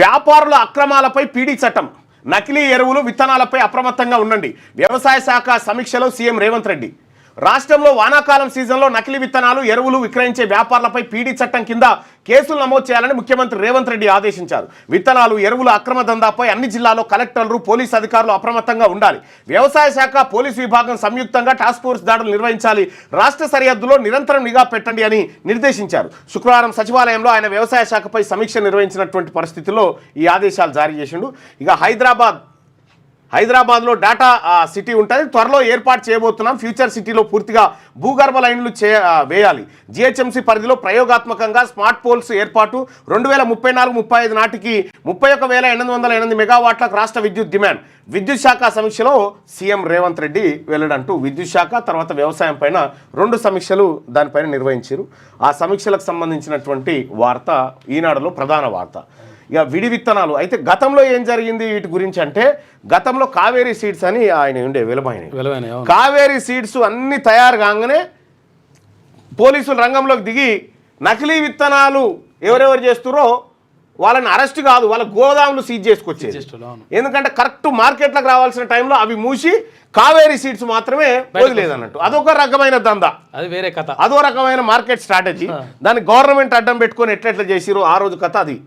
వ్యాపారుల అక్రమాలపై పీడీ చట్టం, నకిలీ ఎరువులు విత్తనాలపై అప్రమత్తంగా ఉండండి. వ్యవసాయ శాఖ సమీక్షలో సీఎం రేవంత్ రెడ్డి. రాష్ట్రంలో వానాకాలం సీజన్లో నకిలీ విత్తనాలు ఎరువులు విక్రయించే వ్యాపారులపై పీడీ చట్టం కింద కేసులు నమోదు చేయాలని ముఖ్యమంత్రి రేవంత్ రెడ్డి ఆదేశించారు. విత్తనాలు ఎరువుల అక్రమ దందాపై అన్ని జిల్లాల్లో కలెక్టర్లు పోలీసు అధికారులు అప్రమత్తంగా ఉండాలి. వ్యవసాయ శాఖ పోలీసు విభాగం సంయుక్తంగా టాస్క్ ఫోర్స్ దాడులు నిర్వహించాలి. రాష్ట్ర సరిహద్దులో నిరంతరం నిఘా పెట్టండి అని నిర్దేశించారు. శుక్రవారం సచివాలయంలో ఆయన వ్యవసాయ శాఖపై సమీక్ష నిర్వహించినటువంటి పరిస్థితుల్లో ఈ ఆదేశాలు జారీ చేసిండు. ఇక హైదరాబాద్లో డాటా సిటీ ఉంటుంది, త్వరలో ఏర్పాటు చేయబోతున్నాం. ఫ్యూచర్ సిటీలో పూర్తిగా భూగర్భ లైన్లు వేయాలి. జిహెచ్ఎంసీ పరిధిలో ప్రయోగాత్మకంగా స్మార్ట్ పోల్స్ ఏర్పాటు. 2034-35 నాటికి 31,808 మెగావాట్లకు రాష్ట్ర విద్యుత్ డిమాండ్. విద్యుత్ శాఖ సమీక్షలో సీఎం రేవంత్ రెడ్డి వెళ్ళడంటూ విద్యుత్ శాఖ తర్వాత వ్యవసాయం పైన 2 సమీక్షలు దానిపైన నిర్వహించారు. ఆ సమీక్షలకు సంబంధించినటువంటి వార్త ఈనాడులో ప్రధాన వార్త. ఇక విడి విత్తనాలు అయితే గతంలో ఏం జరిగింది వీటి గురించి అంటే, గతంలో కావేరీ సీడ్స్ అని ఆయన ఉండే వెలమైనవి కావేరీ సీడ్స్ అన్ని తయారు కాగానే పోలీసులు రంగంలోకి దిగి నకిలీ విత్తనాలు ఎవరెవరు చేస్తారో వాళ్ళని అరెస్ట్ కాదు, వాళ్ళ గోదాములు సీజ్ చేసుకొచ్చేది. ఎందుకంటే కరెక్ట్ మార్కెట్లకు రావాల్సిన టైంలో అవి మూసి కావేరీ సీడ్స్ మాత్రమే వదిలేదన్నట్టు. అదొక రకమైన దందా, అది వేరే కథ, అదో రకమైన మార్కెట్ స్ట్రాటజీ. దాన్ని గవర్నమెంట్ అడ్డం పెట్టుకొని ఎట్లెట్లా చేసిరో ఆ రోజు కథ అది.